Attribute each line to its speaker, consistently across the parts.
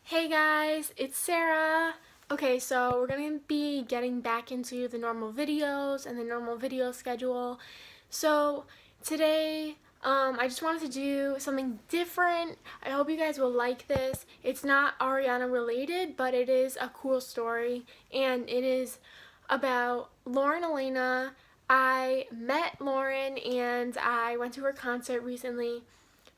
Speaker 1: Hey guys, it's Sarah. Okay, so we're gonna be getting back into the normal videos and the normal video schedule. So today, I just wanted to do something different. I hope you guys will like this. It's not Ariana related, but it is a cool story, and it is about Lauren Alaina. I met Lauren and I went to her concert recently.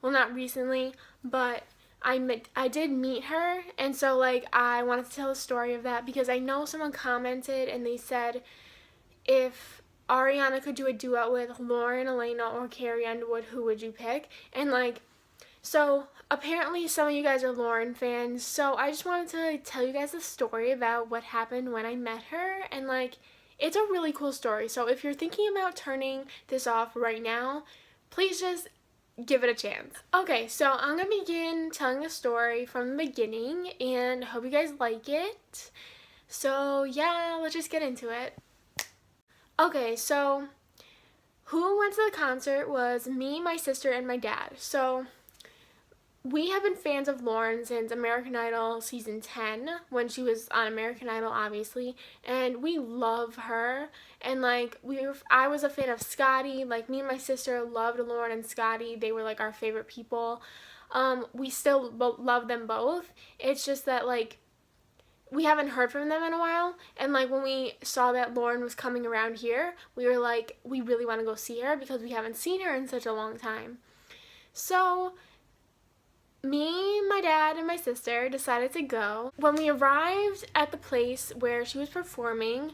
Speaker 1: Well, not recently, but I did meet her, and so like I wanted to tell a story of that because I know someone commented and they said if Ariana could do a duet with Lauren Alaina or Carrie Underwood, who would you pick? And like, so apparently some of you guys are Lauren fans, so I just wanted to tell you guys a story about what happened when I met her, and like it's a really cool story. So if you're thinking about turning this off right now, please just give it a chance. Okay, so I'm gonna begin telling the story from the beginning and hope you guys like it. So yeah, let's just get into it. Okay, so who went to the concert was me, my sister, and my dad. So we have been fans of Lauren since American Idol season 10, when she was on American Idol, obviously, and we love her. And like I was a fan of Scotty. Like me and my sister loved Lauren and Scotty. They were like our favorite people. We still love them both. It's just that like we haven't heard from them in a while, and like when we saw that Lauren was coming around here, we were like, we really want to go see her because we haven't seen her in such a long time. So me, my dad, and my sister decided to go. When we arrived at the place where she was performing,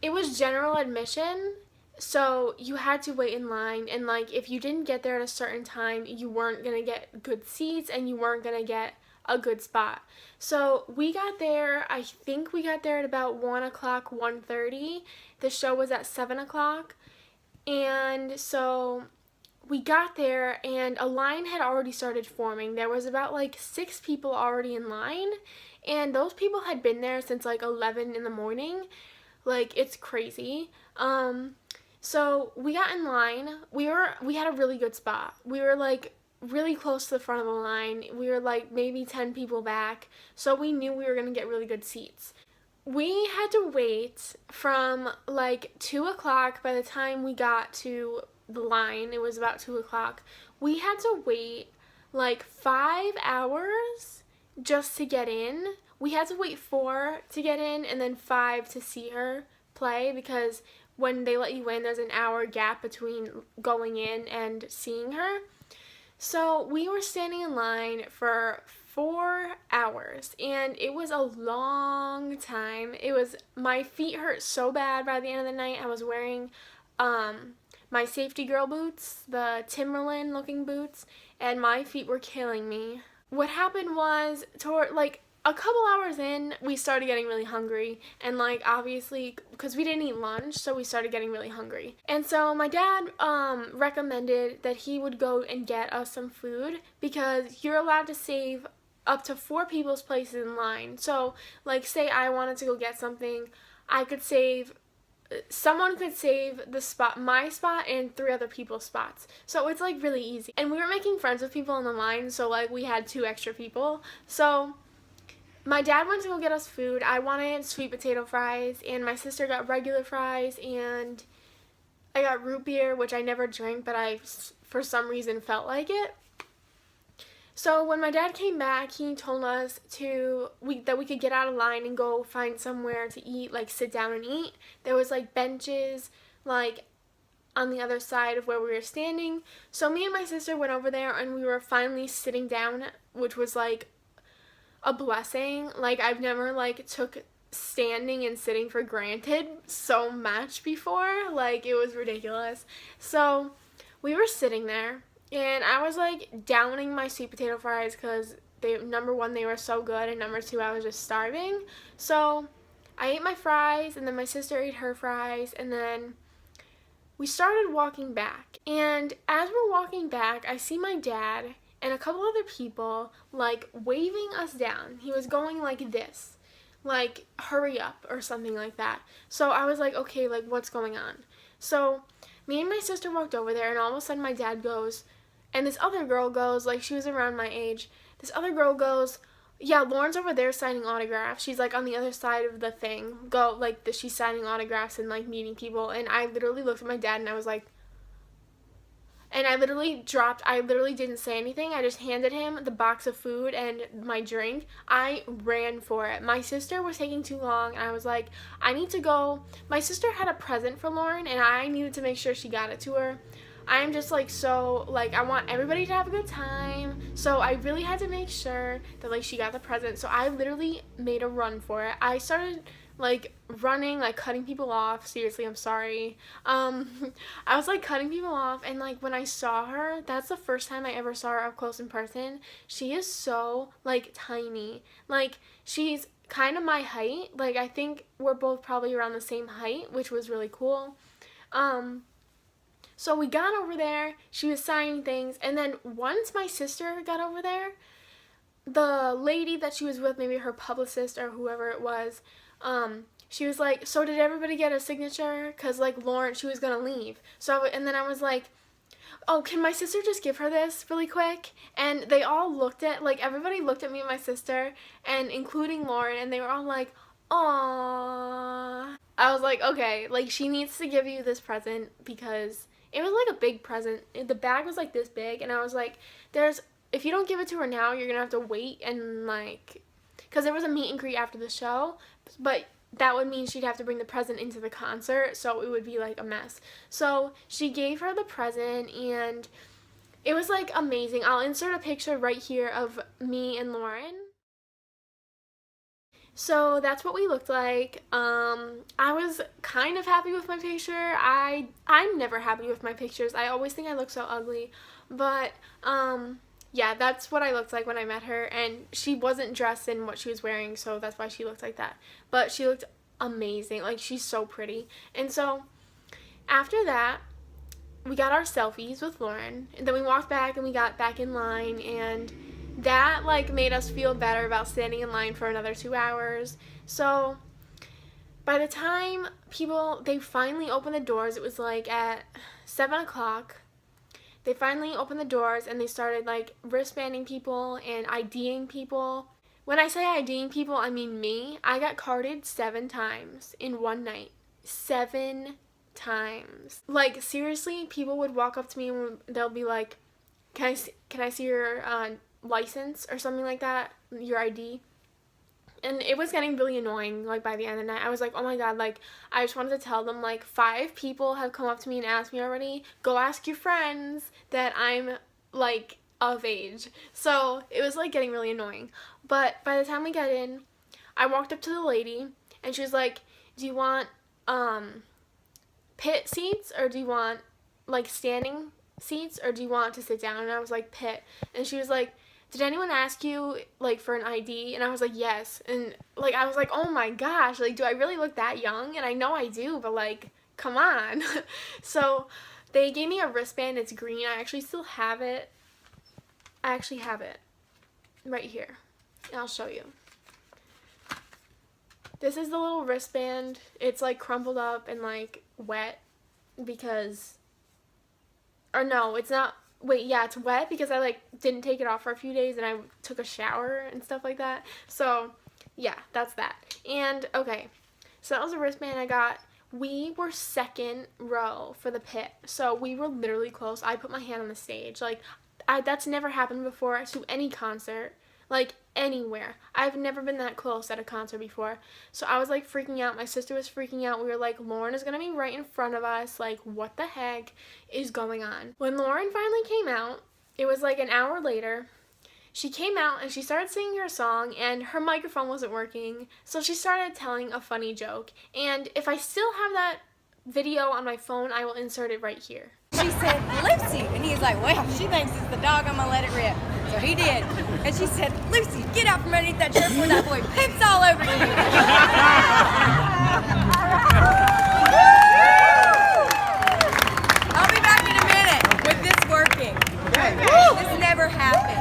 Speaker 1: it was general admission, so you had to wait in line, and like if you didn't get there at a certain time, you weren't gonna get good seats and you weren't gonna get a good spot. So we got there, I think we got there at about 1 o'clock, 1:30. The show was at 7 o'clock, and so we got there and a line had already started forming. There was about like 6 people already in line, and those people had been there since like 11 in the morning. Like, it's crazy. So we got in line. We had a really good spot. We were like really close to the front of the line. We were like maybe 10 people back, so we knew we were gonna get really good seats. We had to wait from like 2 o'clock. By the time we got to the line, it was about 2 o'clock. We had to wait like 5 hours just to get in. We had to wait 4 to get in and then 5 to see her play, because when they let you in, there's an hour gap between going in and seeing her. So we were standing in line for 4 hours, and it was a long time. My feet hurt so bad by the end of the night. I was wearing my safety girl boots, the Timberland looking boots, and my feet were killing me. What happened was, like a couple hours in, we started getting really hungry, and like obviously because we didn't eat lunch, so we started getting really hungry. And so my dad recommended that he would go and get us some food, because you're allowed to save up to 4 people's places in line. So like say I wanted to go get something, someone could save my spot, and 3 other people's spots. So it's like really easy. And we were making friends with people in the line, so like we had 2 extra people. So my dad went to go get us food. I wanted sweet potato fries, and my sister got regular fries, and I got root beer, which I never drank, but I for some reason felt like it. So when my dad came back, he told us that we could get out of line and go find somewhere to eat, like sit down and eat. There was like benches like on the other side of where we were standing. So me and my sister went over there, and we were finally sitting down, which was like a blessing. Like I've never like took standing and sitting for granted so much before. Like it was ridiculous. So we were sitting there, and I was like downing my sweet potato fries because number 1, they were so good, and number 2, I was just starving. So I ate my fries, and then my sister ate her fries, and then we started walking back. And as we're walking back, I see my dad and a couple other people like waving us down. He was going like this, like hurry up or something like that. So I was like, okay, like what's going on? So me and my sister walked over there, and all of a sudden my dad goes, and this other girl goes, like she was around my age, this other girl goes, Yeah, Lauren's over there signing autographs. She's like on the other side of the thing. She's signing autographs and like meeting people. And I literally looked at my dad and I was like, and I literally didn't say anything. I just handed him the box of food and my drink. I ran for it. My sister was taking too long, and I was like, I need to go. My sister had a present for Lauren, and I needed to make sure she got it to her. I'm just like, so, like, I want everybody to have a good time. So I really had to make sure that, like, she got the present. So I literally made a run for it. I started, like, running, like, cutting people off. Seriously, I'm sorry. I was, like, cutting people off, and, like, when I saw her, that's the first time I ever saw her up close in person. She is so, like, tiny. Like, she's kind of my height. Like, I think we're both probably around the same height, which was really cool. So we got over there, she was signing things, and then once my sister got over there, the lady that she was with, maybe her publicist or whoever it was, she was like, so did everybody get a signature? Because, like, Lauren, she was going to leave. And then I was like, oh, can my sister just give her this really quick? And they all everybody looked at me and my sister, and including Lauren, and they were all like, aww. I was like, okay, like, she needs to give you this present because it was, like, a big present. The bag was, like, this big, and I was like, if you don't give it to her now, you're gonna have to wait and, like, because there was a meet and greet after the show, but that would mean she'd have to bring the present into the concert, so it would be, like, a mess. So she gave her the present, and it was, like, amazing. I'll insert a picture right here of me and Lauren. So that's what we looked like. I was kind of happy with my picture. I'm never happy with my pictures. I always think I look so ugly. But, yeah, that's what I looked like when I met her. And she wasn't dressed in what she was wearing, so that's why she looked like that. But she looked amazing. Like, she's so pretty. And so, after that, we got our selfies with Lauren. And then we walked back and we got back in line, and that, like, made us feel better about standing in line for another 2 hours. So by the time they finally opened the doors, it was like at 7 o'clock. They finally opened the doors and they started, like, wristbanding people and IDing people. When I say IDing people, I mean me. I got carded 7 times in one night. 7 times. Like, seriously, people would walk up to me and they'll be like, can I see your license or something like that, your ID? And it was getting really annoying, like, by the end of the night. I was like, oh my god, like, I just wanted to tell them, like, 5 people have come up to me and asked me already, go ask your friends that I'm, like, of age. So it was, like, getting really annoying. But by the time we got in, I walked up to the lady and she was like, do you want pit seats, or do you want, like, standing seats, or do you want to sit down? And I was like, pit. And she was like, did anyone ask you, like, for an ID? And I was like, yes. And, like, I was like, oh my gosh, like, do I really look that young? And I know I do, but, like, come on. So they gave me a wristband. It's green. I actually still have it. I actually have it right here. And I'll show you. This is the little wristband. It's, like, crumpled up and, like, wet because, or no, it's not. Wait, yeah, it's wet because I, like, didn't take it off for a few days and I took a shower and stuff like that. So, yeah, that's that. And, okay, so that was a wristband I got. We were second row for the pit, so we were literally close. I put my hand on the stage. Like, that's never happened before to any concert, like, anywhere. I've never been that close at a concert before. So I was, like, freaking out. My sister was freaking out. We were like, Lauren is going to be right in front of us. Like, what the heck is going on? When Lauren finally came out, it was, like, an hour later. She came out and she started singing her song, and her microphone wasn't working. So she started telling a funny joke. And if I still have that video on my phone, I will insert it right here.
Speaker 2: She said, Lucy. And he's like, well, she thinks it's the dog. I'm going to let it rip. So he did. And she said, Lucy, get out from underneath that chair before that boy poops all over you. I'll be back in a minute with this working. This never happens.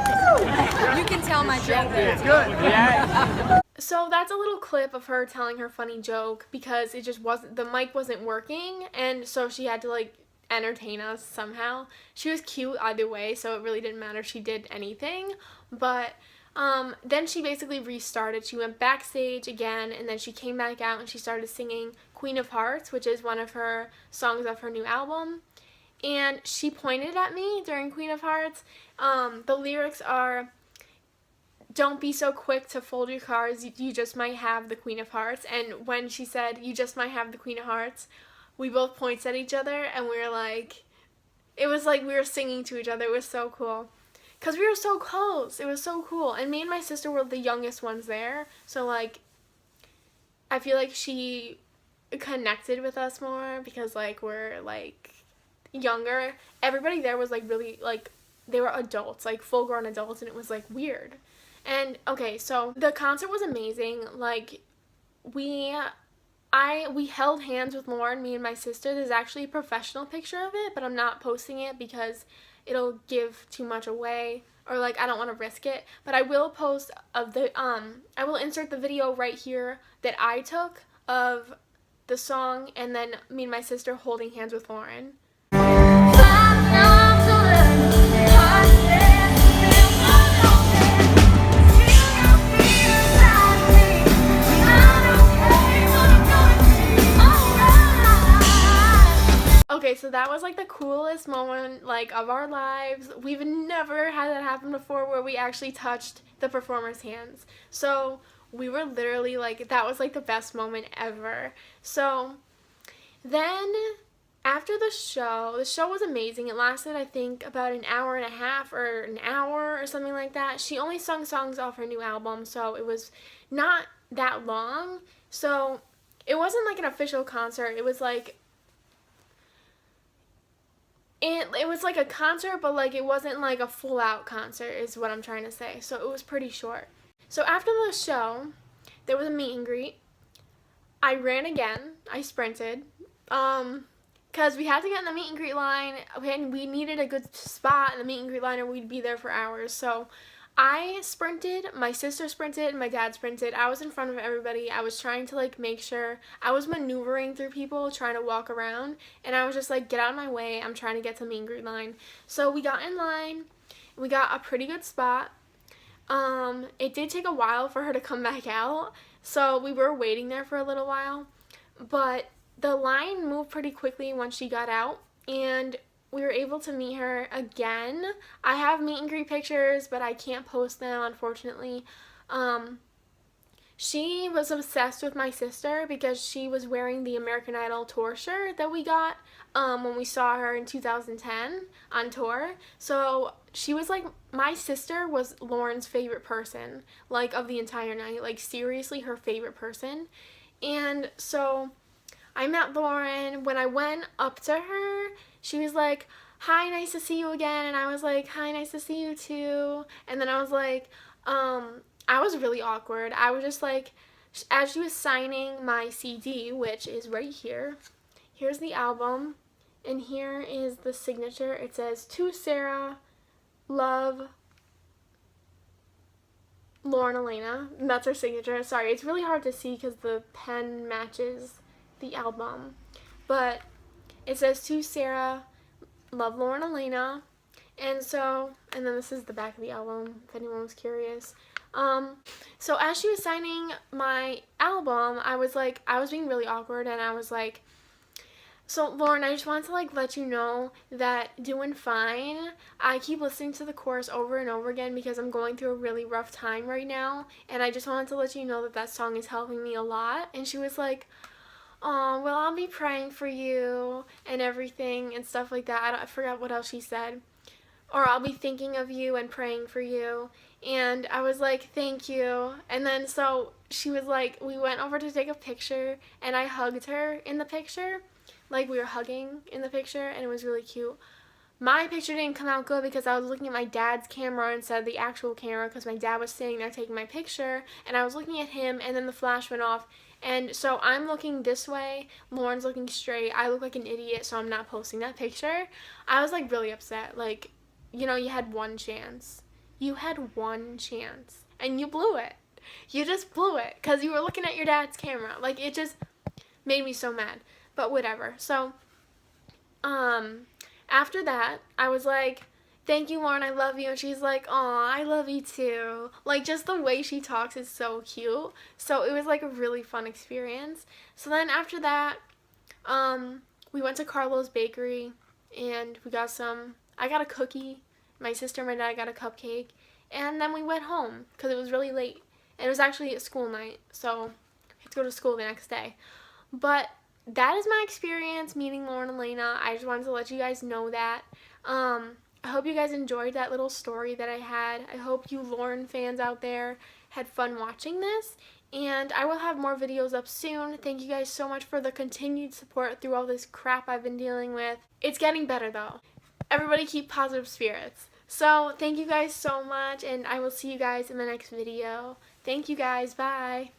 Speaker 2: You can tell my joke. It's good. Yeah.
Speaker 1: So that's a little clip of her telling her funny joke because it just wasn't, the mic wasn't working, and so she had to, like, entertain us somehow. She was cute either way, so it really didn't matter if she did anything. But Then she basically restarted. She went backstage again, and then she came back out and she started singing Queen of Hearts, which is one of her songs off her new album. And she pointed at me during Queen of Hearts. The lyrics are, "Don't be so quick to fold your cards, you just might have the Queen of Hearts." And when she said, "You just might have the Queen of Hearts," we both pointed at each other, and we were like, it was like we were singing to each other. It was so cool. Because we were so close. It was so cool. And me and my sister were the youngest ones there. So, like, I feel like she connected with us more because, like, we're, like, younger. Everybody there was, like, really, like, they were adults, like, full-grown adults, and it was, like, weird. And, okay, so the concert was amazing. Like, we held hands with Lauren, me and my sister. There's actually a professional picture of it, but I'm not posting it because it'll give too much away, or like I don't want to risk it. But I will post of the I will insert the video right here that I took of the song, and then me and my sister holding hands with Lauren. Okay, so that was like the coolest moment like of our lives. We've never had that happen before where we actually touched the performer's hands. So we were literally like, that was like the best moment ever. So then after the show was amazing. It lasted, I think, about an hour and a half or an hour or something like that. She only sung songs off her new album, so it was not that long. So it wasn't like an official concert. It was like it was like a concert, but like it wasn't like a full out concert is what I'm trying to say. So it was pretty short. So after the show, there was a meet and greet. I ran again. I sprinted. Because we had to get in the meet and greet line, and we needed a good spot in the meet and greet line, or we'd be there for hours. So I sprinted, my sister sprinted, my dad sprinted. I was in front of everybody. I was trying to like make sure, I was maneuvering through people, trying to walk around, and I was just like, get out of my way, I'm trying to get to the meet and greet line. So we got in line, we got a pretty good spot. It did take a while for her to come back out, so we were waiting there for a little while, but the line moved pretty quickly once she got out, and we were able to meet her again. I have meet and greet pictures, but I can't post them, unfortunately. She was obsessed with my sister because she was wearing the American Idol tour shirt that we got when we saw her in 2010 on tour. So she was like, my sister was Lauren's favorite person, like, of the entire night. Like, seriously, her favorite person. And so I met Lauren. When I went up to her, she was like, "Hi, nice to see you again." And I was like, "Hi, nice to see you too." And then I was like, I was really awkward. I was just like, as she was signing my CD, which is right here, here's the album, and here is the signature. It says, "To Sara, love, Lauren Alaina." And that's her signature. Sorry, it's really hard to see because the pen matches the album, but it says, "To Sara, love, Lauren Alaina." And then this is the back of the album if anyone was curious. So as she was signing my album, I was being really awkward, and I was like, "So Lauren, I just wanted to like let you know that doing fine. I keep listening to the chorus over and over again because I'm going through a really rough time right now, and I just wanted to let you know that that song is helping me a lot." And she was like, "Oh, well, I'll be praying for you," and everything and stuff like that. I forgot what else she said. Or, "I'll be thinking of you and praying for you." And I was like, "Thank you." And then so she was like, we went over to take a picture, and I hugged her in the picture. Like, we were hugging in the picture, and it was really cute. My picture didn't come out good because I was looking at my dad's camera instead of the actual camera because my dad was sitting there taking my picture, and I was looking at him, and then the flash went off. And so I'm looking this way, Lauren's looking straight. I look like an idiot, so I'm not posting that picture. I was like really upset. Like, you know, you had one chance. You had one chance, and you blew it. You just blew it because you were looking at your dad's camera. Like, it just made me so mad. But whatever. So, after that, I was like, thank you, Lauren, I love you. And she's like, aw, I love you too. Like, just the way she talks is so cute. So it was like a really fun experience. So then after that, we went to Carlo's Bakery and we got I got a cookie. My sister and my dad got a cupcake. And then we went home because it was really late. And it was actually a school night. So we had to go to school the next day. But that is my experience meeting Lauren Alaina. I just wanted to let you guys know that. I hope you guys enjoyed that little story that I had. I hope you Lauren fans out there had fun watching this. And I will have more videos up soon. Thank you guys so much for the continued support through all this crap I've been dealing with. It's getting better though. Everybody keep positive spirits. So thank you guys so much, and I will see you guys in the next video. Thank you guys. Bye.